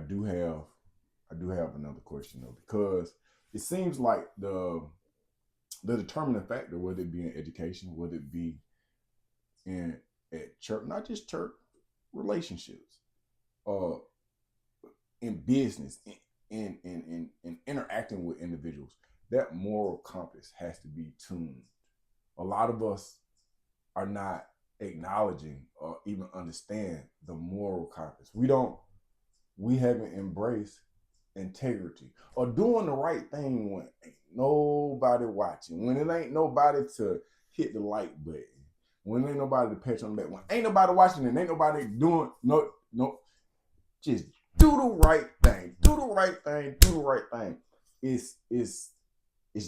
do have another question though, because it seems like the determining factor, whether it be in education, whether it be in at church, not just church, relationships, uh, in business, in interacting with individuals, that moral compass has to be tuned. A lot of us are not acknowledging or even understand the moral compass. We haven't embraced integrity or doing the right thing when ain't nobody watching, when it ain't nobody to hit the like button, when ain't nobody to patch on the back, when ain't nobody watching and ain't nobody doing no, just do the right thing, do the right thing, do the right thing. It's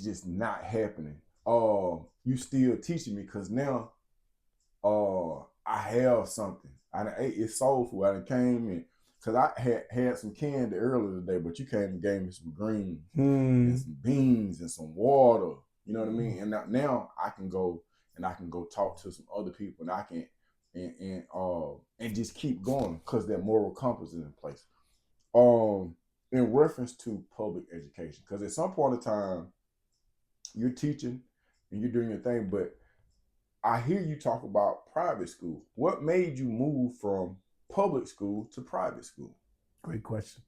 just not happening. You still teaching me because now I have something. I ate it's soul food. I came in because I had some candy earlier today, but you came and gave me some greens and some beans and some water. You know what I mean? And now I can go talk to some other people, and I can and just keep going because that moral compass is in place. In reference to public education, because at some point in time you're teaching and you're doing your thing, but I hear you talk about private school. What made you move from public school to private school? Great question.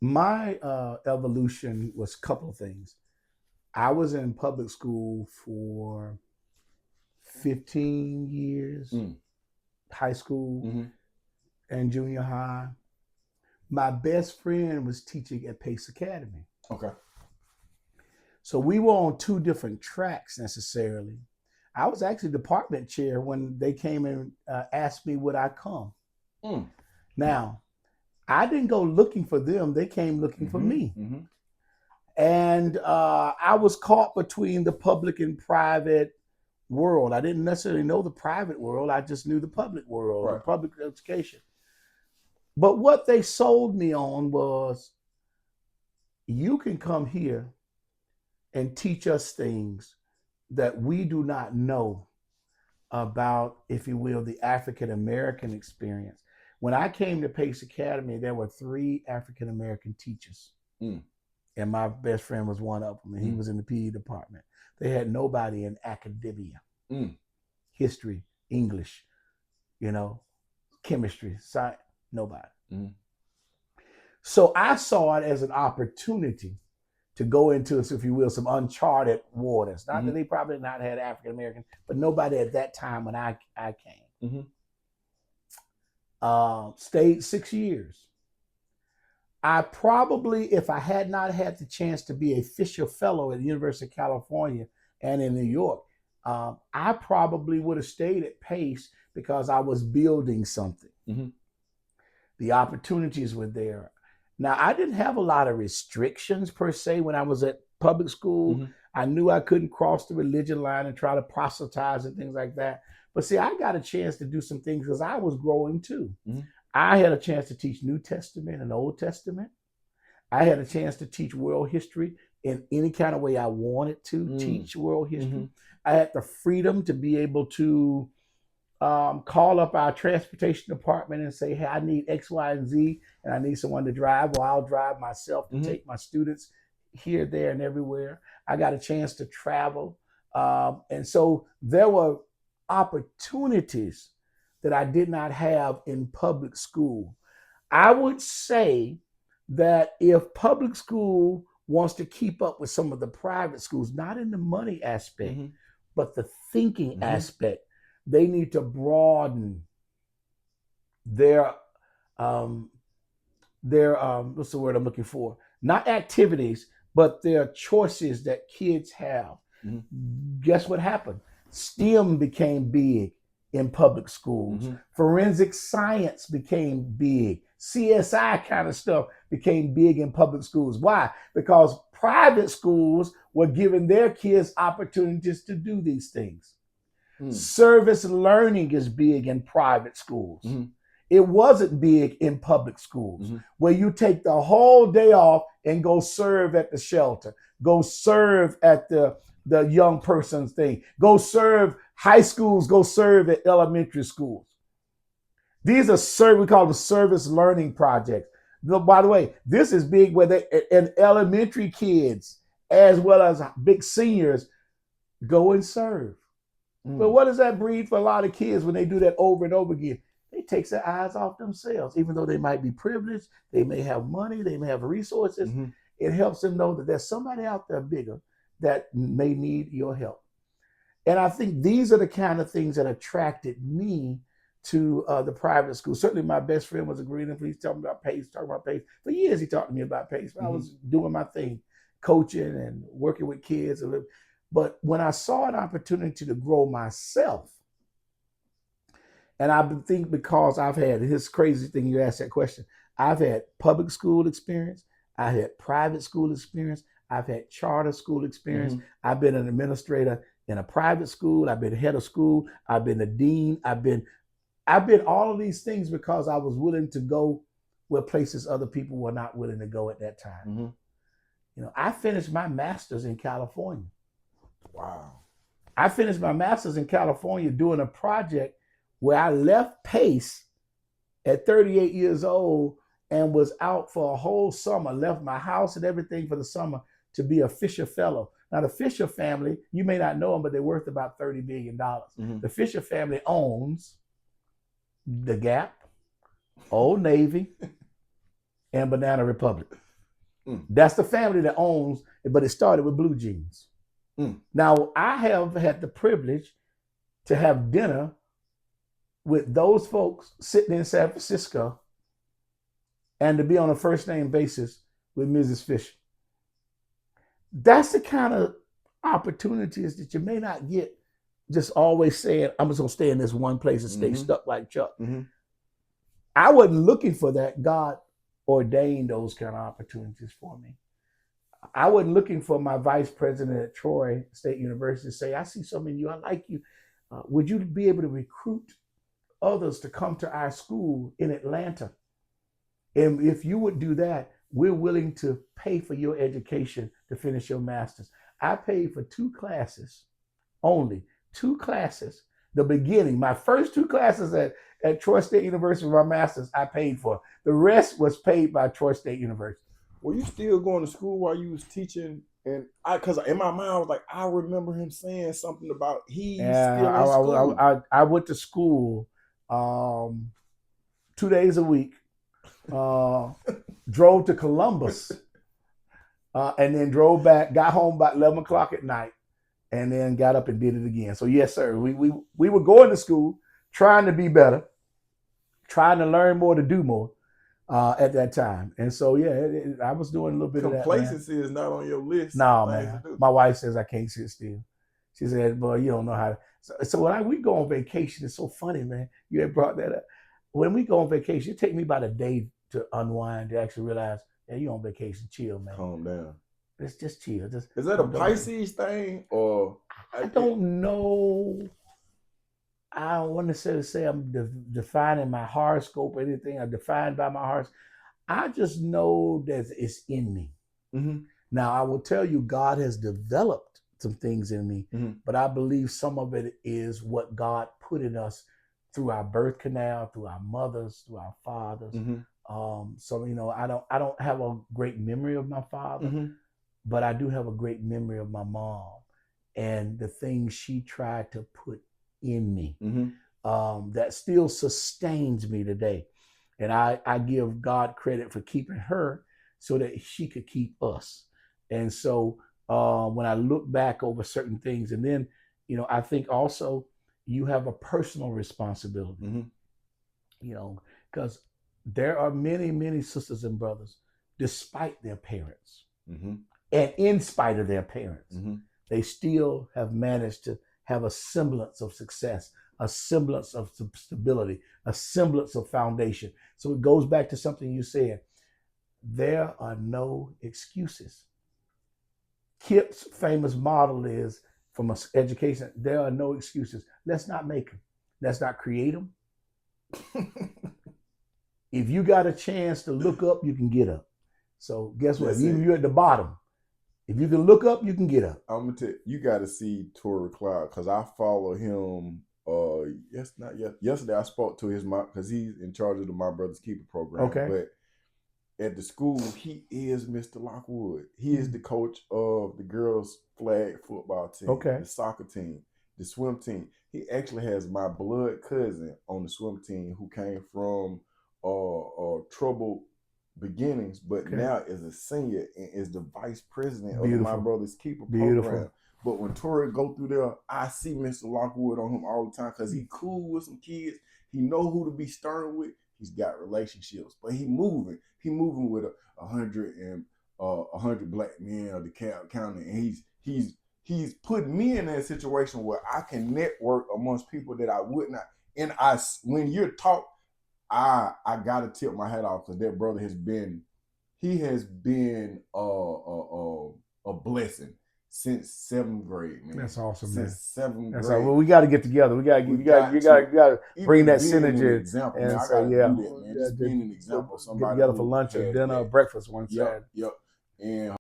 My evolution was a couple of things. I was in public school for 15 years, high school and junior high. My best friend was teaching at Pace Academy. Okay. So we were on two different tracks necessarily. I was actually department chair when they came and asked me would I come. Now, I didn't go looking for them. They came looking for me. And I was caught between the public and private world. I didn't necessarily know the private world. I just knew the public world, right. The public education. But what they sold me on was, you can come here and teach us things that we do not know about, if you will, the African American experience. When I came to Pace Academy, there were 3 African American teachers. And my best friend was one of them, and he was in the PE department. They had nobody in academia, history, English, chemistry, science, nobody. So I saw it as an opportunity to go into, if you will, some uncharted waters. Not that they probably not had African American, but nobody at that time when I came. Stayed 6 years. I probably, if I had not had the chance to be a Fisher Fellow at the University of California and in New York, I probably would have stayed at Pace because I was building something. The opportunities were there. Now, I didn't have a lot of restrictions per se when I was at public school. I knew I couldn't cross the religion line and try to proselytize and things like that. But see, I got a chance to do some things because I was growing too. I had a chance to teach New Testament and Old Testament. I had a chance to teach world history in any kind of way I wanted to teach world history. I had the freedom to be able to call up our transportation department and say, hey, I need X, Y, and Z, and I need someone to drive, or I'll drive myself to take my students here, there, and everywhere. I got a chance to travel. And so there were opportunities that I did not have in public school. I would say that if public school wants to keep up with some of the private schools, not in the money aspect, but the thinking aspect, they need to broaden their what's the word I'm looking for? Not activities, but their choices that kids have. Guess what happened? STEM became big in public schools. Forensic science became big. CSI kind of stuff became big in public schools. Why? Because private schools were giving their kids opportunities to do these things. Service learning is big in private schools. It wasn't big in public schools, where you take the whole day off and go serve at the shelter, go serve at the young person's thing, go serve high schools, go serve at elementary schools. These are we call them service learning projects. No, by the way, this is big where they and elementary kids as well as big seniors go and serve. But what does that breed for a lot of kids when they do that over and over again? It takes their eyes off themselves, even though they might be privileged, they may have money, they may have resources. Mm-hmm. It helps them know that there's somebody out there bigger that may need your help. And I think these are the kind of things that attracted me to the private school. Certainly, my best friend was agreeing. He's talking about PACE, For years, he talked to me about PACE. I was doing my thing, coaching and working with kids. But when I saw an opportunity to grow myself, and I think because I've had, his crazy thing, you asked that question, I've had public school experience, I've had private school experience, I've had charter school experience, I've been an administrator in a private school, I've been head of school, I've been a dean, I've been all of these things because I was willing to go where places other people were not willing to go at that time. You know, I finished my master's in California. Wow. I finished my master's in California doing a project where I left PACE at 38 years old and was out for a whole summer, left my house and everything for the summer to be a Fisher Fellow. Now, the Fisher family, you may not know them, but they're worth about $30 billion. The Fisher family owns the Gap, Old Navy, and Banana Republic. That's the family that owns, but it started with Blue Jeans. Now, I have had the privilege to have dinner with those folks sitting in San Francisco and to be on a first name basis with Mrs. Fisher. That's the kind of opportunities that you may not get just always saying, I'm just gonna stay in this one place and stay stuck like Chuck. I wasn't looking for that. God ordained those kind of opportunities for me. I wasn't looking for my vice president at Troy State University to say, I see something in you, I like you. Would you be able to recruit others to come to our school in Atlanta? And if you would do that, we're willing to pay for your education to finish your master's. I paid for 2 classes, only 2 classes. The beginning, my first 2 classes at Troy State University, my master's, I paid for. The rest was paid by Troy State University. Were you still going to school while you was teaching? And because in my mind I was like, I remember him saying something about he's still in school. I went to school 2 days a week, drove to Columbus, and then drove back, got home about 11 o'clock at night, and then got up and did it again. So yes, sir, we were going to school, trying to be better, trying to learn more, to do more at that time. And so, yeah, I was doing a little bit of that. Complacency is not on your list. No, man. My wife says I can't sit still. She said, boy, you don't know how to. So when we go on vacation, it's so funny, man. You had brought that up. When we go on vacation, it takes me about a day to unwind, to actually realize, yeah, you on vacation, chill, man. Calm down. It's just chill. Is that a Pisces thing, or? I don't know. I don't want to say I'm defining my horoscope or anything. I'm defined by my horoscope. I just know that it's in me. Now, I will tell you, God has developed some things in me, but I believe some of it is what God put in us through our birth canal, through our mothers, through our fathers. So, you know, I don't have a great memory of my father, but I do have a great memory of my mom and the things she tried to put in me that still sustains me today. And I give God credit for keeping her so that she could keep us. And so when I look back over certain things, and then, you know, I think also you have a personal responsibility, you know, because there are many, many sisters and brothers, despite their parents and in spite of their parents, they still have managed to have a semblance of success, a semblance of stability, a semblance of foundation. So it goes back to something you said. There are no excuses. Kip's famous model is, from education, there are no excuses. Let's not make them. Let's not create them. If you got a chance to look up, you can get up. So guess what? Even you're at the bottom, if you can look up, you can get up. I'm gonna tell you, you got to see Tory Cloud, because I follow him. Yesterday I spoke to his mom, because he's in charge of the My Brother's Keeper program. Okay. But at the school, he is Mr. Lockwood. He is the coach of the girls' flag football team, Okay. the soccer team, the swim team. He actually has my blood cousin on the swim team who came from troubled beginnings, but Okay. now is a senior and is the vice president of the Beautiful. My Brother's Keeper Beautiful. program. But when Torrey go through there, I see Mr. Lockwood on him all the time because he cool with some kids. He know who to be stern with. He's got relationships, but he moving. He moving with 100 black men of the county, and he's put me in that situation where I can network amongst people that I would not. And when you're taught, I gotta tip my hat off because that brother has been a blessing since 7th grade, man. That's awesome, since man. 7th That's grade. all. Well, we got to get together. You got to bring that synergy example, and man. I say, gotta yeah, do that, man. Just being an example of somebody get together who for lunch or has dinner or that. breakfast one Saturday. Yep. And